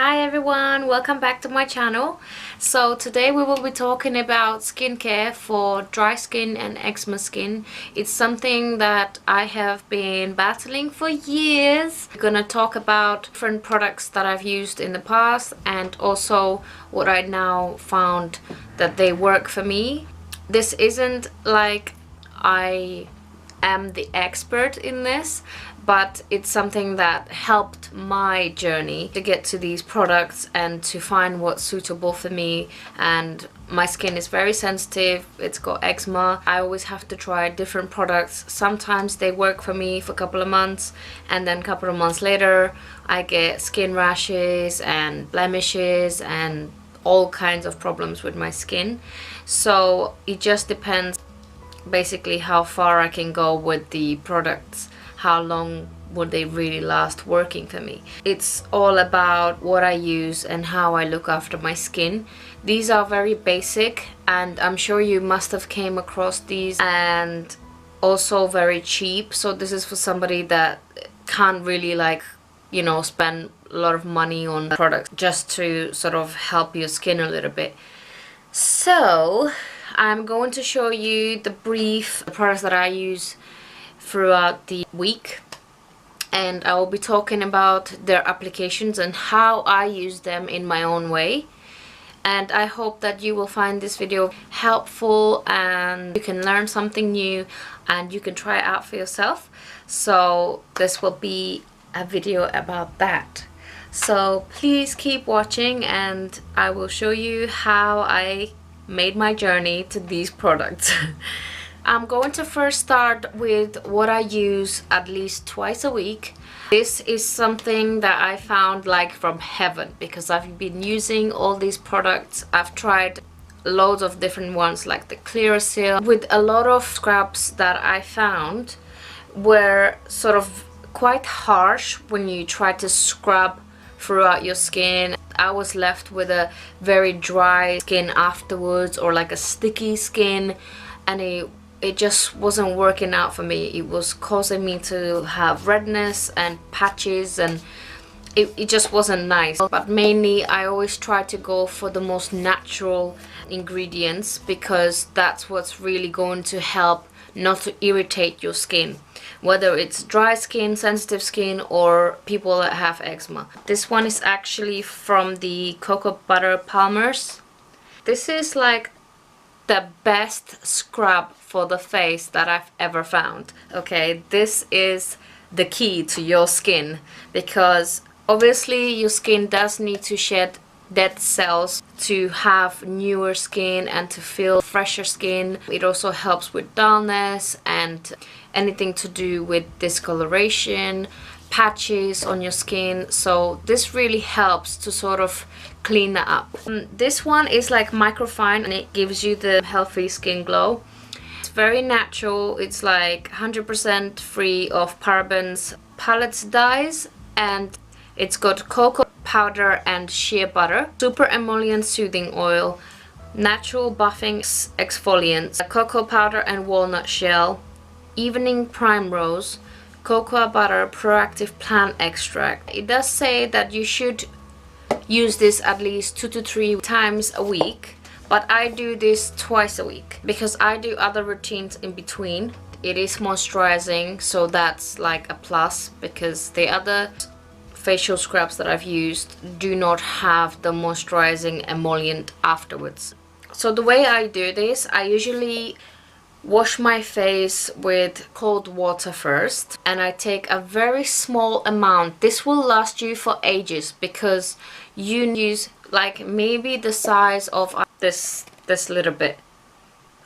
Hi everyone, welcome back to my channel. So today we will be talking about skincare for dry skin and eczema skin. It's something that I have been battling for years. We're gonna talk about different products that I've used in the past and also what I now found that they work for me. This isn't like I am the expert in this, but it's something that helped my journey to get to these products and to find what's suitable for me. And my skin is very sensitive, it's got eczema. I always have to try different products. Sometimes they work for me for a couple of months, and then a couple of months later I get skin rashes and blemishes and all kinds of problems with my skin. So it just depends basically how far I can go with the products, how long would they really last working for me. It's all about what I use and how I look after my skin. These are very basic and I'm sure you must have came across these, and also very cheap. So this is for somebody that can't really spend a lot of money on products just to sort of help your skin a little bit. So I'm going to show you the products that I use throughout the week, and I will be talking about their applications and how I use them in my own way. And I hope that you will find this video helpful and you can learn something new and you can try it out for yourself. So this will be a video about that. So please keep watching and I will show you how I made my journey to these products. I'm going to first start with what I use at least twice a week. This is something that I found like from heaven because I've been using all these products. I've tried loads of different ones like the Clearasil. With a lot of scrubs that I found were sort of quite harsh when you try to scrub throughout your skin. I was left with a very dry skin afterwards, or like a sticky skin, and it just wasn't working out for me. It was causing me to have redness and patches, and it just wasn't nice. But mainly I always try to go for the most natural ingredients because that's what's really going to help not to irritate your skin, whether it's dry skin, sensitive skin, or people that have eczema. This one is actually from the Coco Butter Palmers. This is like the best scrub for the face that I've ever found. Okay, this is the key to your skin because obviously your skin does need to shed dead cells to have newer skin and to feel fresher skin. It also helps with dullness and anything to do with discoloration, patches on your skin. So this really helps to sort of clean that up. This one is like microfine and it gives you the healthy skin glow. It's very natural. It's like 100% free of parabens, palettes, dyes, and it's got cocoa powder and shea butter, super emollient soothing oil, natural buffing exfoliants, cocoa powder and walnut shell, evening primrose, cocoa butter proactive plant extract. It does say that you should use this at least 2 to 3 times a week, but I do this twice a week because I do other routines in between. It is moisturizing, so that's like a plus because the other facial scrubs that I've used do not have the moisturizing emollient afterwards. So the way I do this, I usually wash my face with cold water first, and I take a very small amount. This will last you for ages because you use like maybe the size of this little bit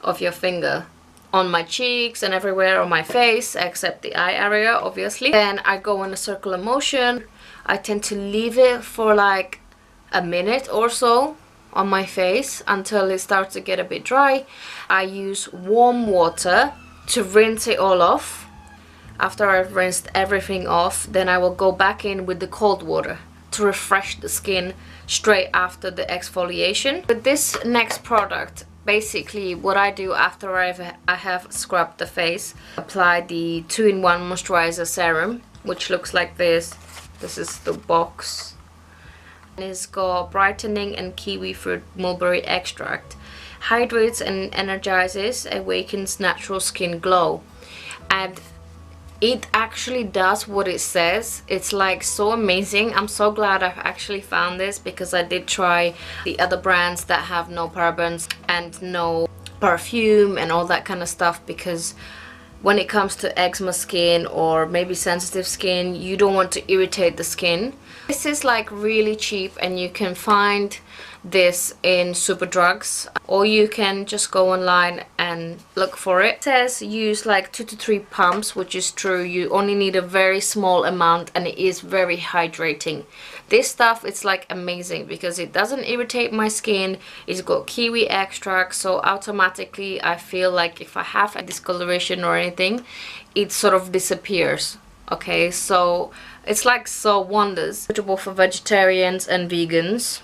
of your finger on my cheeks and everywhere on my face except the eye area, obviously. Then I go in a circular motion. I tend to leave it for like a minute or so on my face until it starts to get a bit dry. I use warm water to rinse it all off. After I've rinsed everything off, then I will go back in with the cold water to refresh the skin straight after the exfoliation. With this next product, basically what I do after I have scrubbed the face, apply the 2-in-1 moisturizer serum, which looks like this. This is the box. It's got brightening and kiwi fruit mulberry extract. Hydrates and energizes, awakens natural skin glow. And it actually does what it says. It's like so amazing. I'm so glad I've actually found this, because I did try the other brands that have no parabens and no perfume and all that kind of stuff, because when it comes to eczema skin or maybe sensitive skin, you don't want to irritate the skin. This is like really cheap, and you can find this in Superdrugs, or you can just go online and look for it. It says use like 2 to 3 pumps, which is true. You only need a very small amount, and it is very hydrating. This stuff, it's like amazing because it doesn't irritate my skin. It's got kiwi extract, so automatically I feel like if I have a discoloration or anything, it sort of disappears. Okay, so it's like so wonders. Suitable for vegetarians and vegans.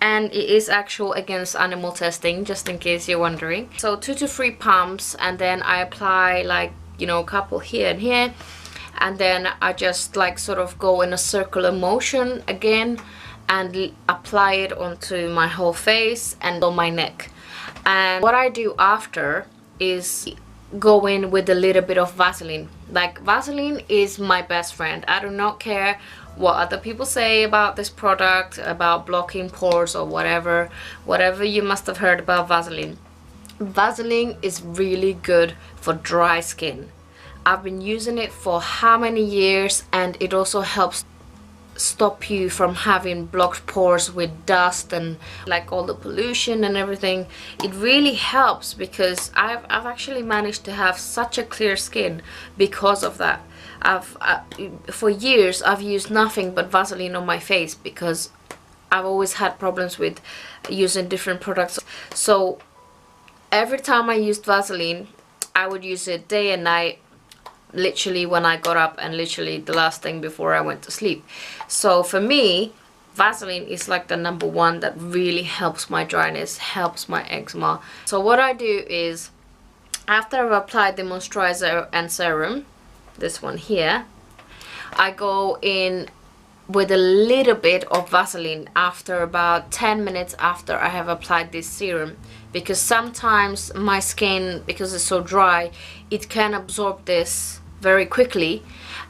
And it is actual against animal testing, just in case you're wondering. So 2 to 3 pumps, and then I apply like, you know, a couple here and here. And then I just like sort of go in a circular motion again and apply it onto my whole face and on my neck. And what I do after is go in with a little bit of Vaseline. Like, Vaseline is my best friend. I do not care what other people say about this product, about blocking pores or whatever you must have heard about Vaseline. Vaseline is really good for dry skin. I've been using it for how many years, and it also helps stop you from having blocked pores with dust and like all the pollution and everything. It really helps, because I've actually managed to have such a clear skin because of that. For years I've used nothing but Vaseline on my face, because I've always had problems with using different products. So every time I used Vaseline, I would use it day and night, literally when I got up and literally the last thing before I went to sleep. So for me, Vaseline is like the number one that really helps my dryness, helps my eczema. So what I do is, after I've applied the moisturizer and serum, this one here, I go in with a little bit of Vaseline after about 10 minutes after I have applied this serum, because sometimes my skin, because it's so dry, it can absorb this very quickly,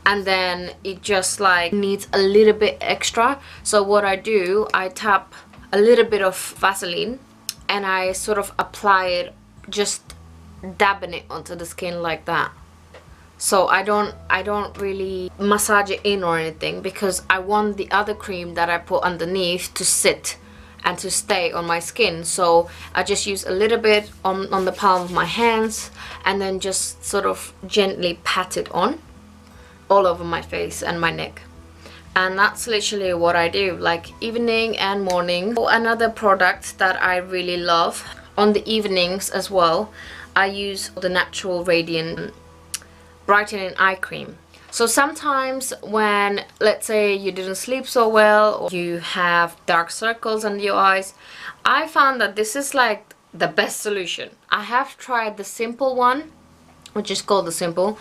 and then it just like needs a little bit extra. So what I do, I tap a little bit of Vaseline and I sort of apply it, just dabbing it onto the skin like that. So I don't really massage it in or anything, because I want the other cream that I put underneath to sit and to stay on my skin. So I just use a little bit on the palm of my hands, and then just sort of gently pat it on all over my face and my neck. And that's literally what I do, like evening and morning. Another product that I really love on the evenings as well, I use the Natural Radiant Brightening Eye Cream. So sometimes when, let's say, you didn't sleep so well, or you have dark circles under your eyes, I found that this is like the best solution. I have tried the simple one, which is called the Simple,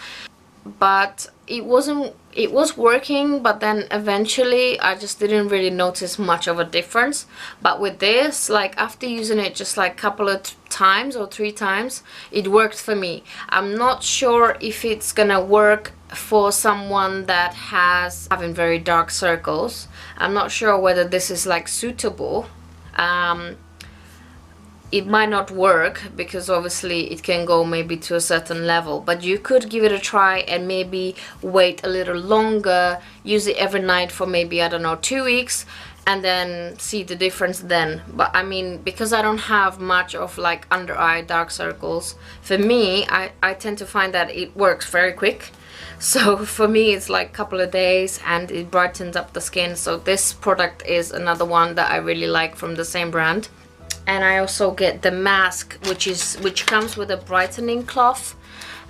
but it was working, but then eventually I just didn't really notice much of a difference. But with this, like after using it just like a couple of times or 3 times, it worked for me. I'm not sure if it's gonna work for someone that has having very dark circles. I'm not sure whether this is like suitable. It might not work, because obviously it can go maybe to a certain level, but you could give it a try and maybe wait a little longer, use it every night for maybe, I don't know, 2 weeks, and then see the difference then. But I mean, because I don't have much of like under eye dark circles, for me, I tend to find that it works very quick. So for me, it's like a couple of days and it brightens up the skin. So this product is another one that I really like from the same brand. And I also get the mask, which comes with a brightening cloth,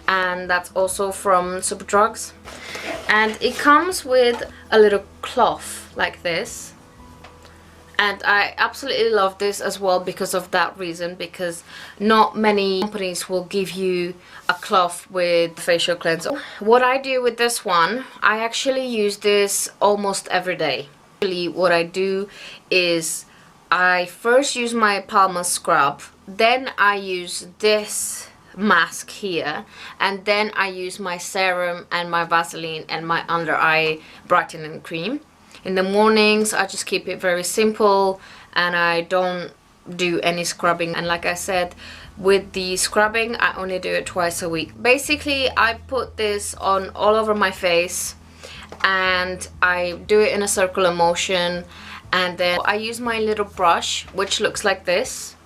and that's also from Superdrugs. And it comes with a little cloth like this. And I absolutely love this as well because of that reason, because not many companies will give you a cloth with facial cleanser. What I do with this one, I actually use this almost every day. Usually what I do is I first use my Palmer scrub, then I use this mask here, and then I use my serum and my Vaseline and my under eye brightening cream. In the mornings I just keep it very simple and I don't do any scrubbing, and like I said, with the scrubbing I only do it twice a week. Basically I put this on all over my face and I do it in a circular motion, and then I use my little brush which looks like this.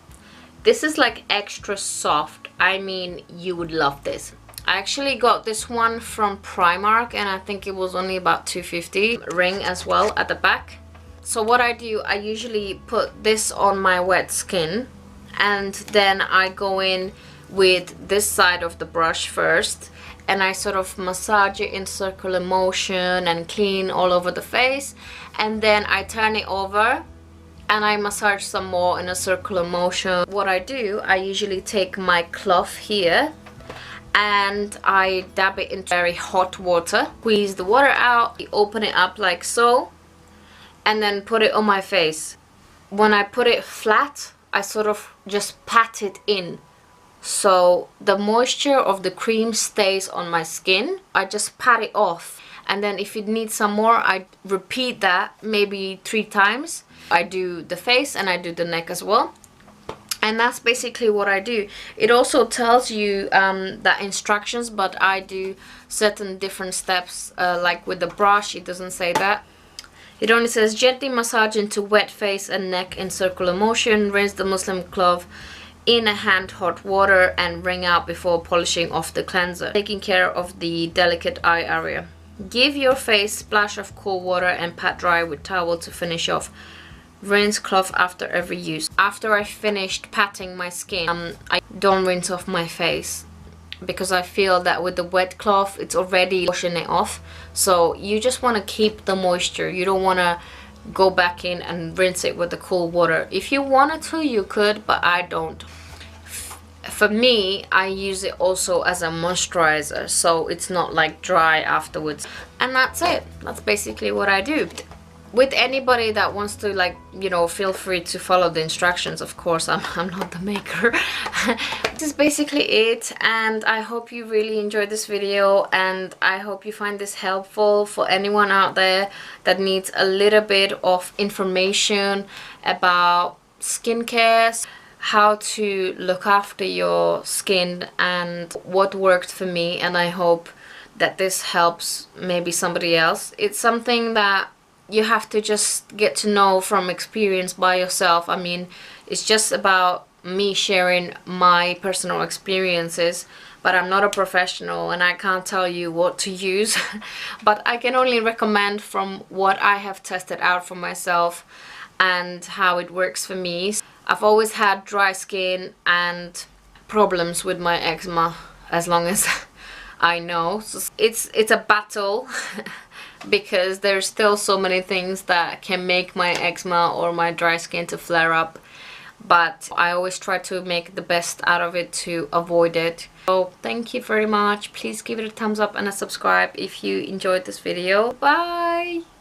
This is like extra soft. I mean, you would love this. I actually got this one from Primark and I think it was only about $2.50. Ring as well at the back. So what I do, I usually put this on my wet skin and then I go in with this side of the brush first and I sort of massage it in circular motion and clean all over the face, and then I turn it over and I massage some more in a circular motion. What I do, I usually take my cloth here and I dab it in very hot water, squeeze the water out, open it up like so, and then put it on my face. When I put it flat, I sort of just pat it in so the moisture of the cream stays on my skin. I just pat it off, and then if it needs some more, I repeat that maybe 3 times. I do the face and I do the neck as well, and that's basically what I do. It also tells you the instructions, but I do certain different steps, like with the brush it doesn't say that. It only says gently massage into wet face and neck in circular motion, rinse the muslin cloth in a hand hot water and wring out before polishing off the cleanser, taking care of the delicate eye area. Give your face splash of cool water and pat dry with towel to finish off. Rinse cloth after every use. After I finished patting my skin, I don't rinse off my face because I feel that with the wet cloth it's already washing it off, so you just want to keep the moisture. You don't want to go back in and rinse it with the cool water. If you wanted to, you could, but I don't. For me, I use it also as a moisturizer, so it's not like dry afterwards. And that's it. That's basically what I do. With anybody that wants to, like, you know, feel free to follow the instructions. Of course, I'm not the maker. This is basically it, and I hope you really enjoyed this video, and I hope you find this helpful for anyone out there that needs a little bit of information about skincare, how to look after your skin, and what worked for me. And I hope that this helps maybe somebody else. It's something that you have to just get to know from experience by yourself. I mean, it's just about me sharing my personal experiences, but I'm not a professional and I can't tell you what to use. But I can only recommend from what I have tested out for myself and how it works for me. I've always had dry skin and problems with my eczema as long as I know. So it's a battle because there's still so many things that can make my eczema or my dry skin to flare up, but I always try to make the best out of it to avoid it. So thank you very much. Please give it a thumbs up and a subscribe if you enjoyed this video. Bye!